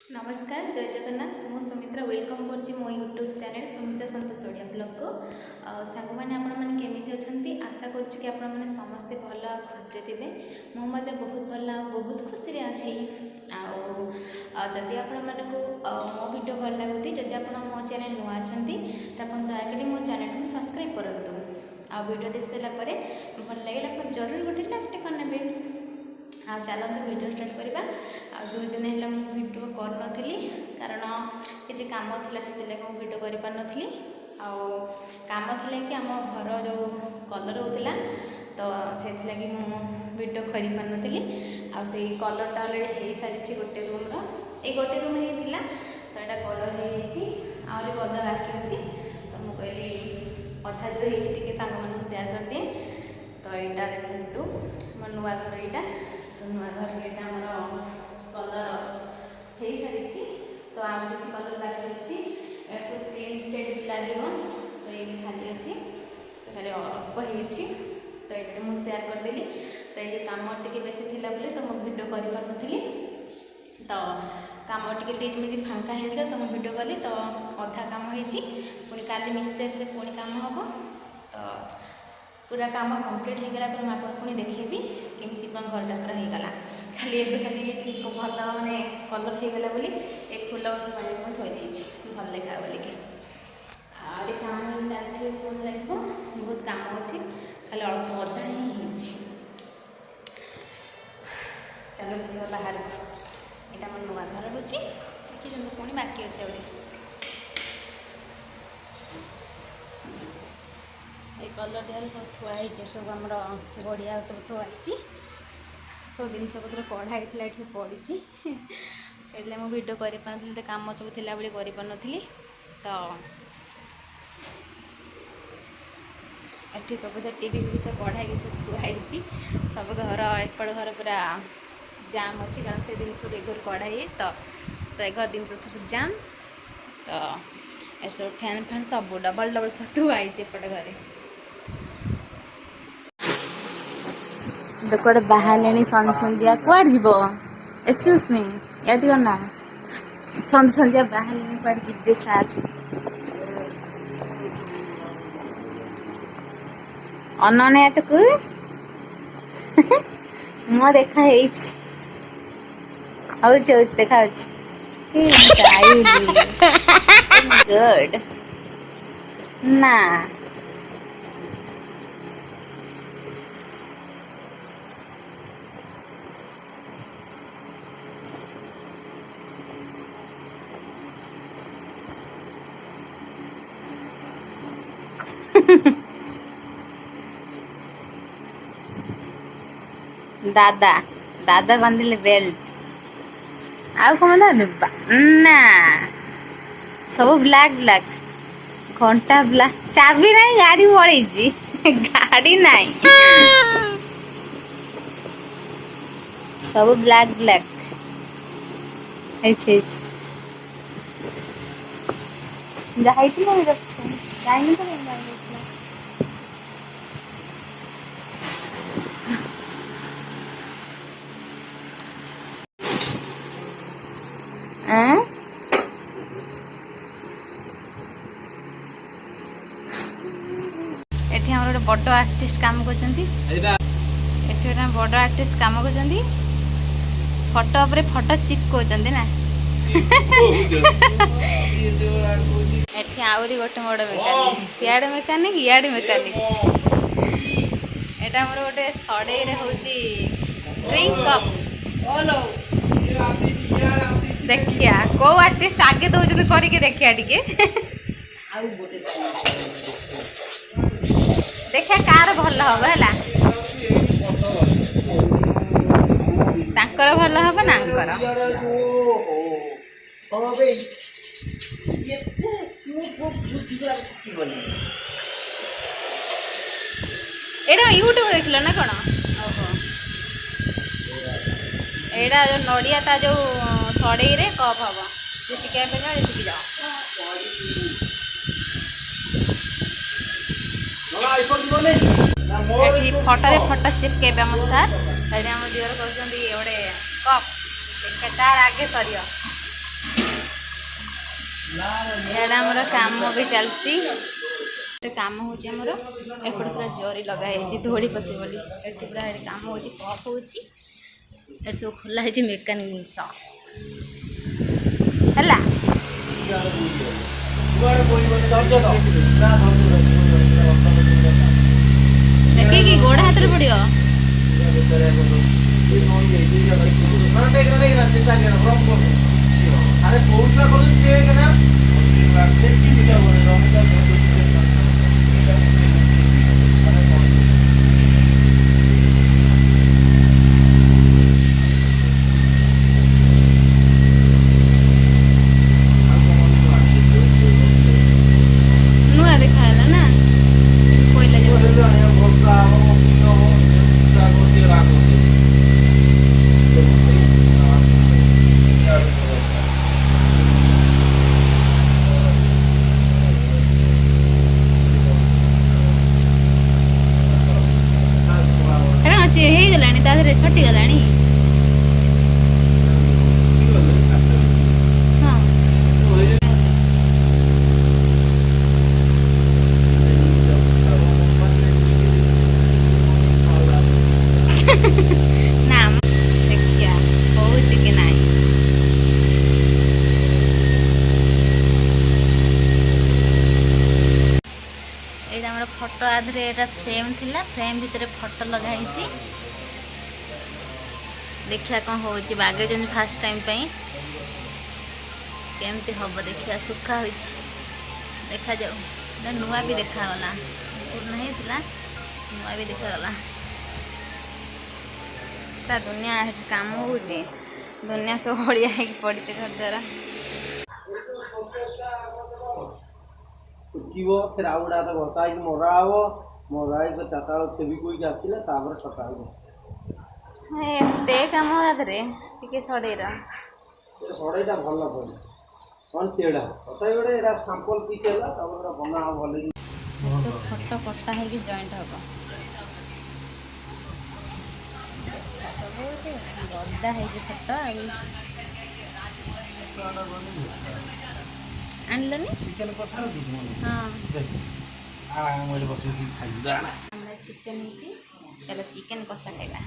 नमस्कार जय जगन्नाथ मु सुमित्रा वेलकम करछि मो यूट्यूब चैनल सुमित्रा संतोष ओडिया ब्लॉग को सांग मैंने आपण मैंने केमिति अछंती आशा करछि कि आपण मैंने समस्ते भल खुशी रे थिबे मो मते बहुत भल बहुत खुशी रे अछि जदि आपण मानकु मो वीडियो भल लागुती जदि आपण मो चैनल नुआ अछंती त आपण दया करी मो चैनल को सब्सक्राइब करंतु आ वीडियो देख सला परे भल लागला पर जरूर गोटे लाइक टे करनेबे आ चलते वीडियो स्टार्ट करवा आ 2 दिन है वीडियो कर नी कारण किसी कम थी से वीडियो कर पारी आम थी कि आम घर जो कलर होता तो से लगी वीडियो कर पारी आई कलरटा अलरेडी हो सारी गोटे रूम्र ये गोटे रूम होता तो यहाँ कलर हो बदा बाकी अच्छी तो मुझे कहली अधा जो होती सेयार कर दिए तो यहाँ देखु मो नुआ घर यहाँ नुआ घर यहाँ आमर कलर हो सारी तो आम किसी कलर बाकी अच्छी सब प्रिंटेड भी लगे तो ये खाली अच्छी तो खाली अल्प हो तो ये मुझे सेयार करदेली तो ये कम टे बेसी थी बोली तो मुझे भिडियो कर पारी तो कम टे मिनट फांका होता तो मुझे भिडियो कली तो अधा कम होती पुणी काली मिस्त्री आसले पुणी कम हम तो पूरा कम कंप्लीट हो गला मुझे आपको पुणी देखी केमती कौन घर डाकर होगला खाली एवं खाली भल मानने कलर होगला बोली एक फूल गछ पानी में थोड़ी भल देखा बोलिकी आगे काम लगे बहुत कम अच्छी खाली अल्प अधा ही चलो जा बाहर यहाँ मोर नुआ घर हो देखिए पुणी बाकी अच्छे आगे ये कलर दिहार सब थुआई सब आम गड़िया सब थुआई सब जिन पत्र कढ़ाई से पड़ी से मुझे भिडियो कर कम सब थी कर पारी तो ये सब से टीवी भी सब कढ़ाई सब थुआई सब घर एपट घर पूरा जाम अच्छी कारण से दिन सब घर कढ़ाई तो घर दिन सब जाम तो ये सब फैन फैन सब डबल डबल सब थुआई एपट घरे कड़े बाहर सन संध्या कौड़ जीव एक्सक्यूज मी या ना सन संध्या बाहर कौड़ जीवे सार अनने को मो देखा देखा गुड ना दादा दादा बांधिले बेल्ट आउ कम ना सब ब्लैक ब्लैक घंटा ब्लैक चाबी नहीं गाड़ी पड़ी गाड़ी नहीं सब ब्लैक ब्लैक जाई तो एठी हमर गोटे बड़ आर्टिस्ट काम करछंती एठी बड़ आर्टिस्ट काम करछंती फोटो पर फोटो चिपकोचंती ना एठी आउरी गोटे बड़ मेकानिक सियाडे मेकानिक इयाडे मेकानिक एटा हमर गोटे सडे रे होची ड्रिंक कप ओलो देखिया को आर्टिस्ट आगे दौरान करके देखिया टिके देखिया कार भल हम है भल हम ना एटा यूट्यूब देख ना कौन एटा जो नड़िया ता जो सड़े रे कप हम शिखा शिखी जाओ फटो फटो चिपके आम सार आम दिवर कहते गोटे कप तार आगे सर इधर आमर काम भी चलती काम होमर एपटे पूरा जरी लगाई धूड़ी पशे बोली एटी पूरा काम हो कप हो सब खोला है मेकानिक जिनस देखे कि गोड़ हाथ में पड़ो नुआ देखा ना कोईला ହେଇଗଲାଣି ତା ଦେହରେ ଛଟି ଗଲାଣି ନା ଦେଖିଆ ହଉଛି କି ନାହିଁ ଏଇଟା ଆମର ଫଟୋ ଆଧରେ ଏଟା फ्रेम थिला फ्रेम भितर फोटो लगाई देखिया कौन हो बागे जो फास्ट टाइम केमती हम देखिया सुखा हो देखा जाऊ नुआ भी देखागला पूर्ण होता नुआ भी देखागला दुनिया काम हो दुनिया सब हड़िया पड़ी घर द्वारा फिर आउडा तो घसा मरा हम मरा चार्टा फेबिक आसला सका एते काम टे सड़ेर सड़ेटा भल पड़े कौन सीढ़ा तथा गोटे सांपल पीस है बना भल सब फटो कटा है जॉइंट हम गदा है फटो आनलनी चिकन कषा हाँ चिकन चलो चिकन कषा खाइबा